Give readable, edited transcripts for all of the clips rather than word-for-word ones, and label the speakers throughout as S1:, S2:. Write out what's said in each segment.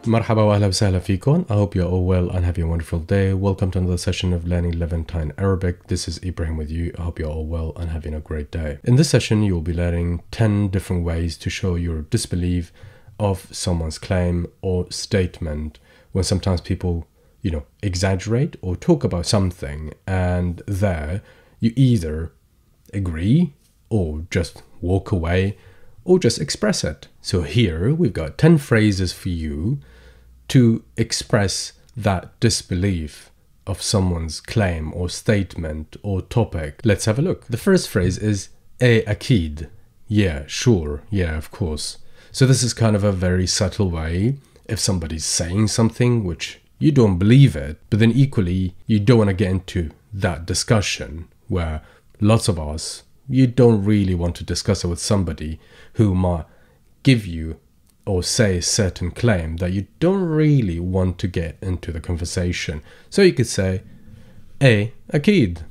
S1: Marhaba wa ahla wa sahla feekoon. I hope you're all well and having a wonderful day. Welcome to another session of learning Levantine Arabic. This is Ibrahim with you. I hope you're all well and having a great day. In this session, you'll be learning 10 different ways to show your disbelief of someone's claim or statement when sometimes people, exaggerate or talk about something, and there you either agree or just walk away or just express it. So here we've got 10 phrases for you to express that disbelief of someone's claim or statement or topic. Let's have a look. The first phrase is Akid. Yeah, sure. Yeah, of course. So this is kind of a very subtle way if somebody's saying something which you don't believe it, but then equally you don't want to get into that discussion where lots of us, you don't really want to discuss it with somebody who might give you or say a certain claim that you don't really want to get into the conversation. So you could say, Akid.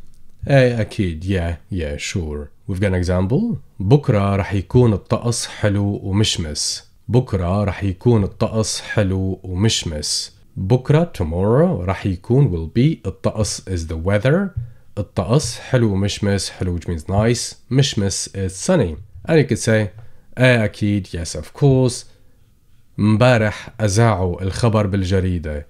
S1: Akid. Yeah, sure. We've got an example. بكرة رح يكون الطقس حلو ومشمس. بكرة رح يكون الطقس حلو ومشمس. بكرة, tomorrow, رح يكون, will be. الطقس is the weather. الطقس حلو ومشمس. حلو, which means nice. مشمس is sunny. And you could say, أكيد, yes, of course. مبارح أذاعوا الخبر بالجريدة.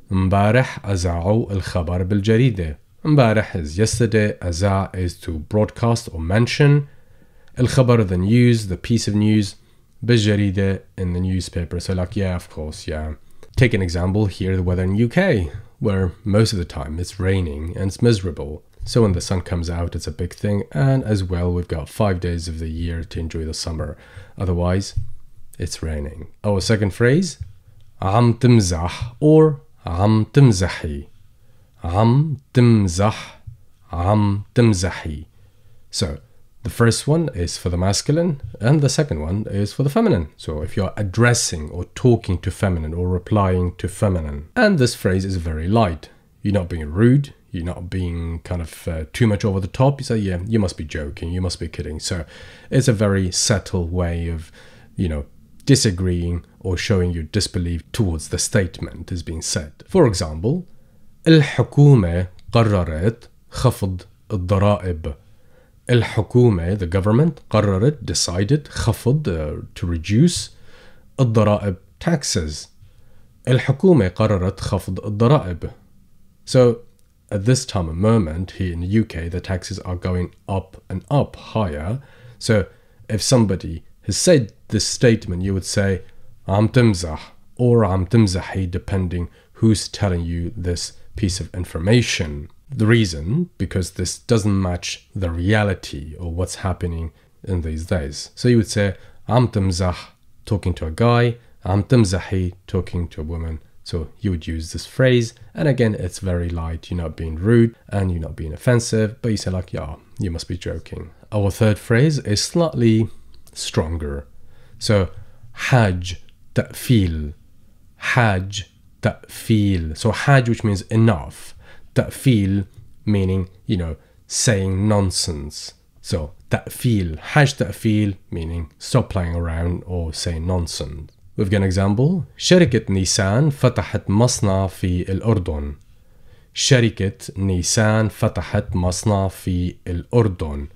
S1: مبارح أذاعوا الخبر بالجريدة. مبارح is yesterday. أذاع is to broadcast or mention. الخبر, the news, the piece of news. بالجريدة, in the newspaper. So like, yeah, of course, yeah. Take an example here, the weather in UK, where most of the time it's raining and it's miserable. So when the sun comes out, it's a big thing. And as well, we've got 5 days of the year to enjoy the summer. Otherwise, it's raining. Our second phrase, عم تمزح or عم تمزحي. عم تمزح, عم تمزحي. So the first one is for the masculine and the second one is for the feminine. So if you're addressing or talking to feminine or replying to feminine. And this phrase is very light. You're not being rude. You're not being kind of too much over the top. You say, yeah, you must be joking. You must be kidding. So it's a very subtle way of, disagreeing or showing your disbelief towards the statement is being said. For example, الحكومة قررت خفض الضرائب. الحكومة, the government, قررت, decided, خفض, to reduce, الضرائب, taxes. الحكومة قررت خفض الضرائب. So at this time and moment here in the UK, the taxes are going up and up higher. So if somebody has said this statement, you would say عم تمزح or عم تمزحي, depending who's telling you this piece of information. The reason, because this doesn't match the reality or what's happening in these days. So you would say عم تمزح, talking to a guy, عم تمزحي, talking to a woman. So you would use this phrase, and again, it's very light. You're not being rude and you're not being offensive, but you say like, yeah, you must be joking. Our third phrase is slightly stronger. So حاج تأفيل. حاج تأفيل. So حاج, which means enough. تأفيل meaning, saying nonsense. So تأفيل, حاج تأفيل meaning stop playing around or saying nonsense. We've got an example. شركة نيسان فتحت مصنع في الأردن. شركة نيسان فتحت مصنع في الأردن.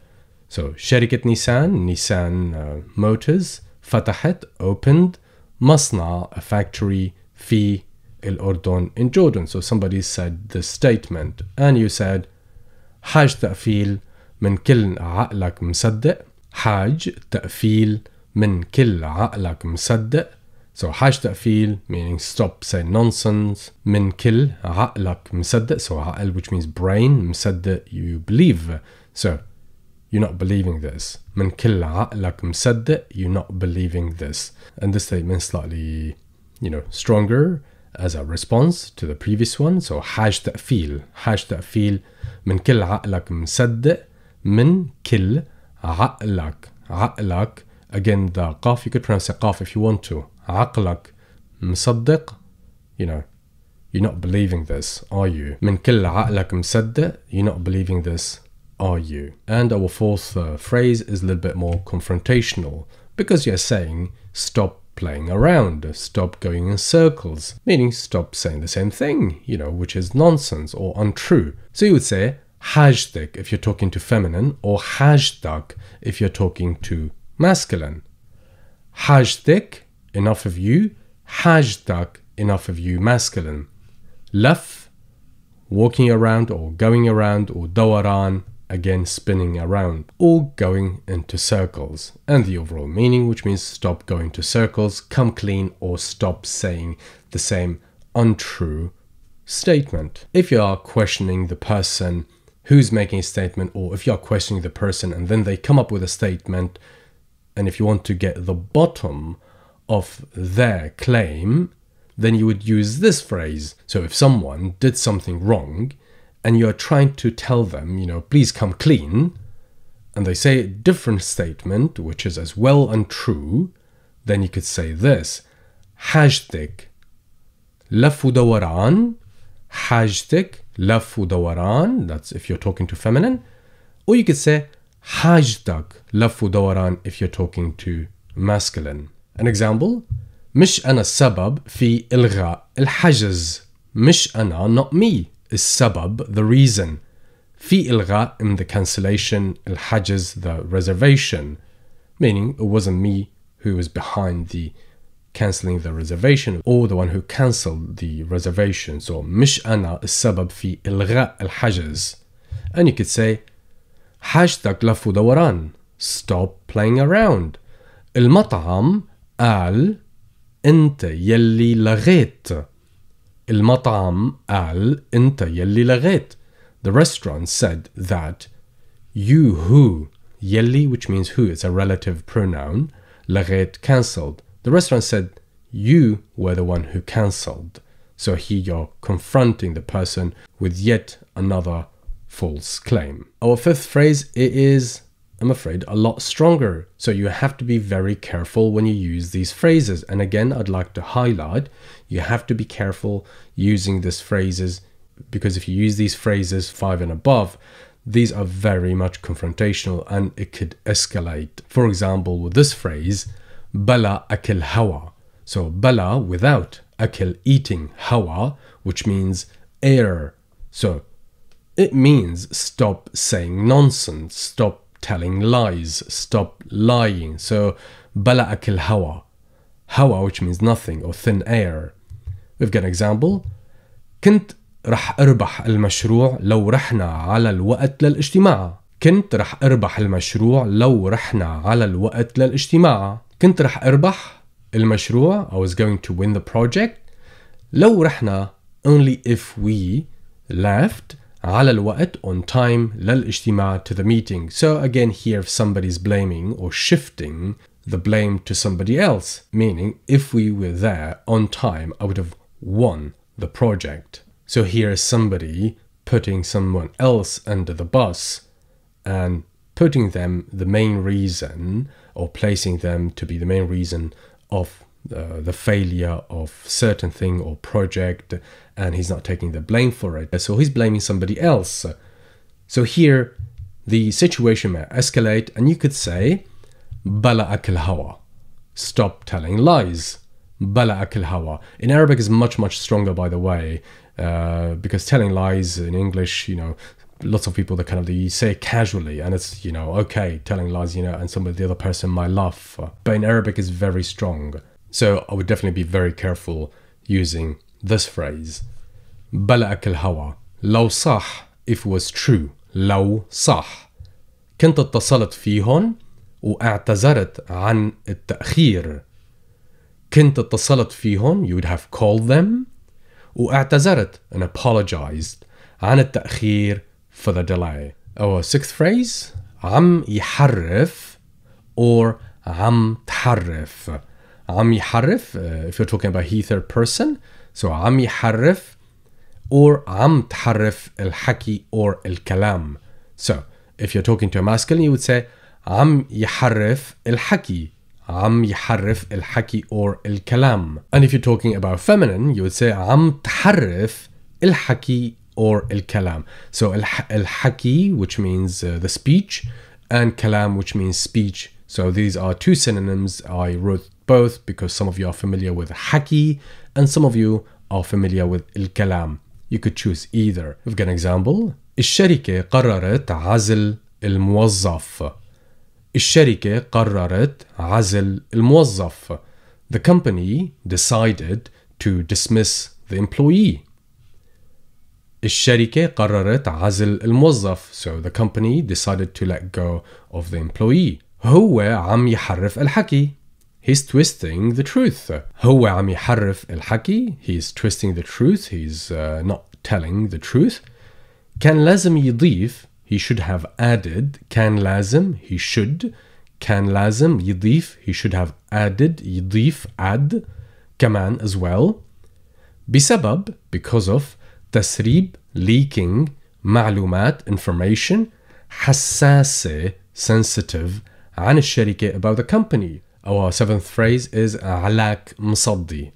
S1: So شركة Nissan Motors, فتحت, opened, مصنع, a factory, في الأردن, in Jordan. So somebody said this statement and you said حاج تأفيل من كل عقلك مصدق. حاج تأفيل من كل عقلك مصدق. So حاج تأفيل meaning stop saying nonsense. من كل عقلك مصدق. So عقل, which means brain, مصدق, you believe. So you're not believing this. من كل عقلك مصدق, you're not believing this. And this statement is slightly, stronger as a response to the previous one. So حاج تأفيل. حاج تأفيل من كل عقلك مصدق. من كل عقلك. عقلك. Again, the قاف, you could pronounce it قاف if you want to. عقلك مصدق. You're not believing this, are you? من كل عقلك مصدق. You're not believing this, are you? And our fourth phrase is a little bit more confrontational because you're saying stop playing around, stop going in circles, meaning stop saying the same thing, which is nonsense or untrue. So you would say حاجتك if you're talking to feminine, or حاجتك if you're talking to masculine. حاجتك, enough of you. حاجتك, enough of you, masculine. لف, walking around or going around, or دوران, again spinning around or going into circles. And the overall meaning, which means stop going to circles, come clean, or stop saying the same untrue statement. If you are questioning the person who's making a statement, or if you are questioning the person and then they come up with a statement, and if you want to get the bottom of their claim, then you would use this phrase. So if someone did something wrong and you are trying to tell them, please come clean, and they say a different statement, which is as well untrue, then you could say this: حاجتك لف ودوران. حاجتك لف ودوران. That's if you're talking to feminine. Or you could say حاجتك لف ودوران if you're talking to masculine. An example: مش أنا السبب في إلغاء الحجز. مش أنا, not me. السبب, the reason. في إلغاء, in the cancellation. الحجز, the reservation. Meaning it wasn't me who was behind the cancelling the reservation, or the one who cancelled the reservation. So مش أنا السبب في إلغاء الحجز. And you could say حاجتك لف ودوران. Stop playing around. المطعم قال أنت يلي لغيت. المطعم قال أنت يلي لغيت. The restaurant said that you who, يلي, which means who, it's a relative pronoun. لغيت, cancelled. The restaurant said you were the one who cancelled. So here you're confronting the person with yet another false claim. Our fifth phrase, it is, I'm afraid, a lot stronger. So you have to be very careful when you use these phrases. And again, I'd like to highlight, you have to be careful using these phrases, because if you use these phrases 5 and above, these are very much confrontational and it could escalate. For example, with this phrase, بلا أكل هوا. So bala, without, akil, eating, hawa, which means air. So it means stop saying nonsense, stop telling lies, stop lying. So bala akil hawa. Hawa, which means nothing or thin air. We've got an example. كنت رح أربح المشروع لو رحنا على الوقت للاجتماع. كنت رح أربح المشروع لو رحنا على الوقت للاجتماع. كنت رح أربح المشروع, I was going to win the project. لو رحنا, only if we left. على الوقت, on time. للاجتماع, to the meeting. So again here, if somebody's blaming or shifting the blame to somebody else, meaning if we were there on time, I would have won the project. So here is somebody putting someone else under the bus and putting them the main reason, or placing them to be the main reason of the failure of certain thing or project, and he's not taking the blame for it. So he's blaming somebody else. So here the situation may escalate, and you could say bala akil hawa. Stop telling lies. Bala akil hawa. In Arabic is much stronger, by the way, because telling lies in English, lots of people that they say it casually, and it's okay, telling lies, and the other person might laugh, but in Arabic is very strong. So I would definitely be very careful using this phrase. بلا أكل هوا. لو صح, if it was true. لو صح. كنت اتصلت فيهن واعتذرت عن التأخير. كنت اتصلت فيهن, you would have called them. واعتذرت, and apologized, عن التأخير, for the delay. Our sixth phrase, عم يحرف or عم تحرف. عم يحرف, if you're talking about he, third person. So عم يحرف or عم تحرف الحكي or الكلام. So if you're talking to a masculine, you would say عم يحرف الحكي. عم يحرف الحكي or الكلام. And if you're talking about feminine, you would say عم تحرف الحكي or الكلام. So الحكي, which means the speech, and kalam, which means speech. So these are two synonyms. I wrote both because some of you are familiar with حكي and some of you are familiar with الكلام. You could choose either. We've got an example. الشركة قررت عزل الموظف. الشركة قررت عزل الموظف. The company decided to dismiss the employee. الشركة قررت عزل الموظف. So the company decided to let go of the employee. هو عم يحرف الحكي. He's twisting the truth. هو عم يحرف الحكي. He's twisting the truth. He's not telling the truth. كان لازم يضيف. He should have added. كان لازم. He should. كان لازم يضيف. He should have added. يضيف add. كمان as well. بسبب because of تسريب leaking معلومات information حساسة sensitive عن الشركة about the company. Our seventh phrase is علاك مصدي.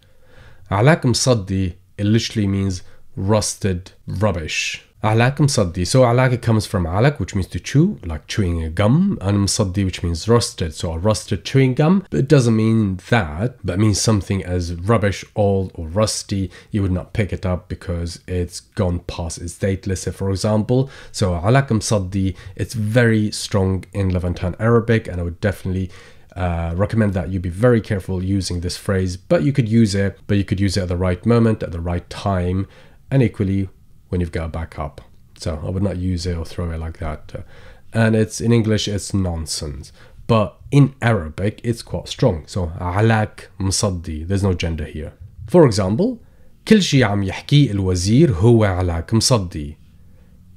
S1: علاك مصدي, it literally means rusted rubbish. علاك مصدي. So علاك comes from علك, which means to chew, like chewing a gum, and مصدي, which means rusted. So a rusted chewing gum, but it doesn't mean that, but it means something as rubbish, old, or rusty. You would not pick it up because it's gone past its date. Let's say, for example, so علاك مصدي, it's very strong in Levantine Arabic, and I would definitely recommend that you be very careful using this phrase, but you could use it at the right moment, at the right time, and equally when you've got a backup. So I would not use it or throw it like that. And it's in English, it's nonsense. But in Arabic, it's quite strong. So علاك مصدي, there's no gender here. For example, كل شي عم يحكي الوزير هو علاك مصدي.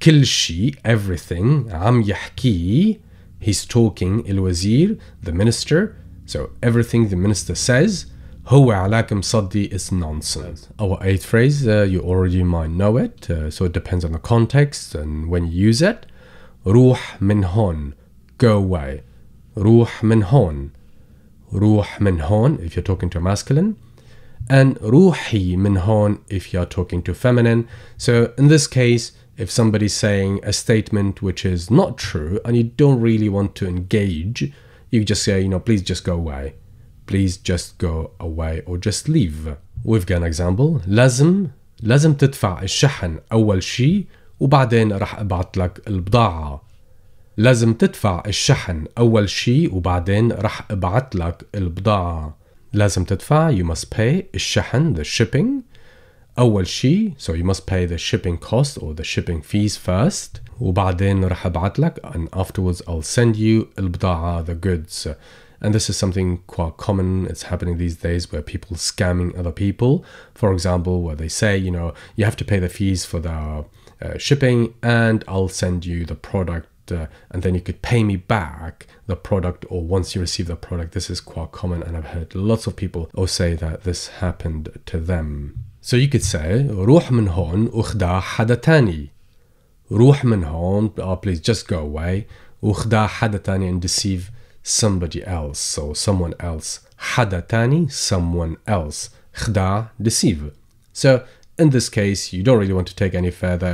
S1: كل شي, everything, عم يحكي, he's talking, الوزير, the minister. So everything the minister says, هو علاك مصدي is nonsense. Our eighth phrase, you already might know it, so it depends on the context and when you use it. روح من هون, go away. روح من هون. روح من هون if you're talking to a masculine. And روحي من هون if you're talking to feminine. So in this case, if somebody's saying a statement which is not true and you don't really want to engage, you just say, please just go away. Please just go away or just leave. We've got an example. لازم تدفع الشحن أول شي وبعدين راح أبعت لك البضاعة. لازم تدفع الشحن أول شي وبعدين راح أبعت لك البضاعة. لازم تدفع, you must pay, الشحن, the shipping. أول شي, so you must pay the shipping cost or the shipping fees first. وبعدين راح أبعت لك, and afterwards I'll send you البضاعة, the goods. And this is something quite common. It's happening these days where people scamming other people. For example, where they say, you have to pay the fees for the shipping and I'll send you the product and then you could pay me back the product, or once you receive the product. This is quite common and I've heard lots of people say that this happened to them. So you could say روح من هون وخدع حدا تاني. روح من هون, please just go away. وخدع حدا تاني, and deceive somebody else, so someone else. حدا تاني, someone else. خدع, deceive. So in this case, you don't really want to take any further.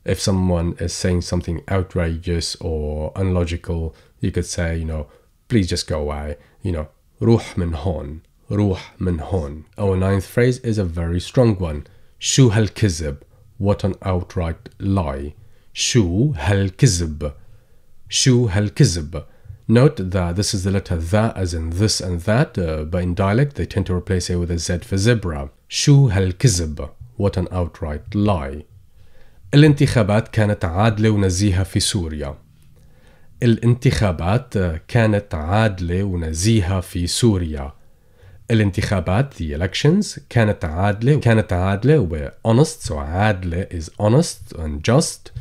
S1: If someone is saying something outrageous or unlogical, you could say, please just go away. روح من هون. روح من هون. Our ninth phrase is a very strong one. شو هالكذب? What an outright lie. شو هالكذب? شو هالكذب? Note that this is the letter tha as in this and that, but in dialect they tend to replace it with a Z for zebra. شو هالكذب? What an outright lie. الانتخابات كانت عادلة ونزيهة في سوريا. الانتخابات كانت عادلة ونزيهة في سوريا. الانتخابات, the elections, كانت عادلة و honest, so عادلة is honest and just.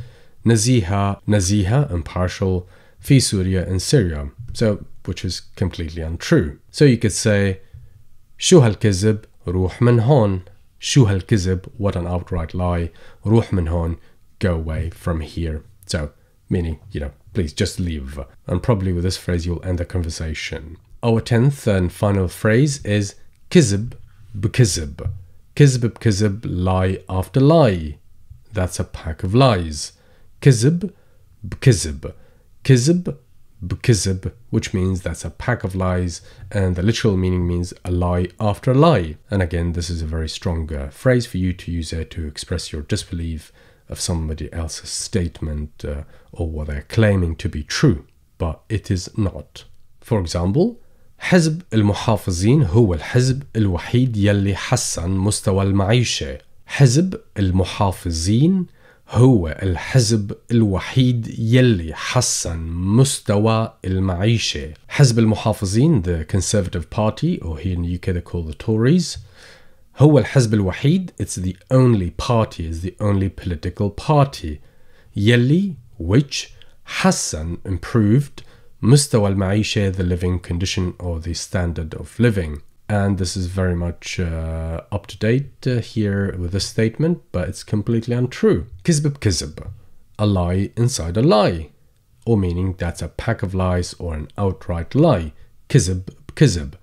S1: نزيهة, impartial, في سوريا, in Syria, so which is completely untrue. So you could say شو هالكذب? روح من هون. شو هالكذب? What an outright lie. روح من هون, go away from here. So meaning, please just leave. And probably with this phrase you'll end the conversation. Our 10th and final phrase is كذب بكذب. كذب بكذب, lie after lie. That's a pack of lies. كذب بكذب. كذب بكذب, which means that's a pack of lies, and the literal meaning means a lie after a lie. And again, this is a very strong phrase for you to use it to express your disbelief of somebody else's statement or what they're claiming to be true, but it is not. For example, حزب المحافظين هو الحزب الوحيد يلي حسن مستوى المعيشة. حزب المحافظين هو الحزب الوحيد يلي حسن مستوى المعيشة. حزب المحافظين, the Conservative Party, or here in the UK they're called the Tories. هو الحزب الوحيد, it's the only party, it's the only political party. يلي, which, حسن, improved, مستوى المعيشة, the living condition or the standard of living. And this is very much up to date here with this statement, but it's completely untrue. كذب بكذب, a lie inside a lie, or meaning that's a pack of lies or an outright lie. كذب بكذب.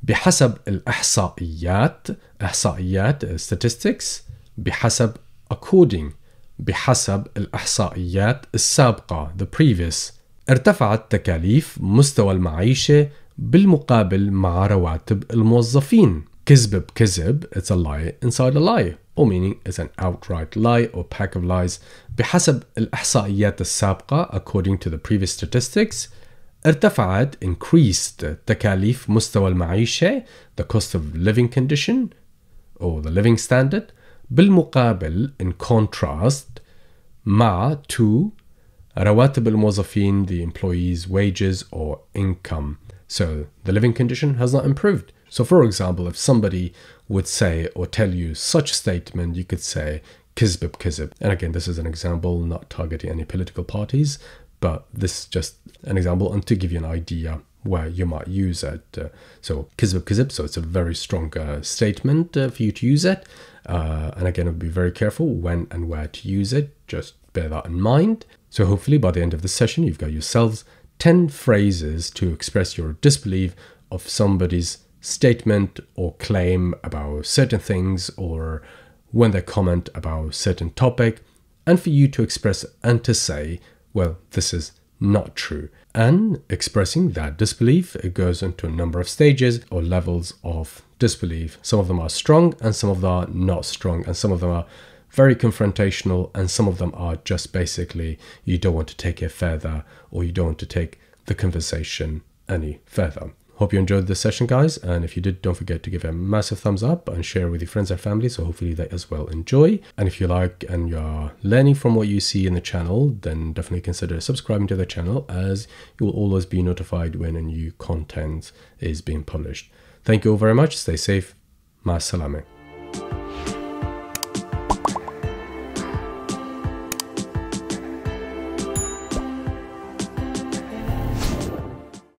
S1: بحسب الإحصائيات, إحصائيات statistics, بحسب according, بحسب الإحصائيات السابقة, the previous. ارتفعت تكاليف مستوى المعيشة بالمقابل مع رواتب الموظفين. كذب بكذب, it's a lie inside a lie, or meaning it's an outright lie or pack of lies. بحسب الإحصائيات السابقة, according to the previous statistics, ارتفعت, increased, تكاليف مستوى المعيشة, the cost of living condition or the living standard, بالمقابل, in contrast, مع, to, رواتب الموظفين, the employees' wages or income. So the living condition has not improved. So for example, if somebody would say or tell you such a statement, you could say كذب بكذب. And again, this is an example, not targeting any political parties, but this is just an example and to give you an idea where you might use it. So كذب بكذب, so it's a very strong statement for you to use it. And again, be very careful when and where to use it. Just bear that in mind. So hopefully by the end of this session, you've got yourselves 10 phrases to express your disbelief of somebody's statement or claim about certain things, or when they comment about a certain topic, and for you to express and to say, well, this is not true. And expressing that disbelief, it goes into a number of stages or levels of disbelief. Some of them are strong and some of them are not strong, and some of them are very confrontational, and some of them are just basically you don't want to take it further, or you don't want to take the conversation any further. Hope you enjoyed this session, guys, and if you did, don't forget to give it a massive thumbs up and share with your friends and family, so hopefully they as well enjoy. And if you like and you're learning from what you see in the channel, then definitely consider subscribing to the channel, as you will always be notified when a new content is being published. Thank you all very much. Stay safe. Ma salame.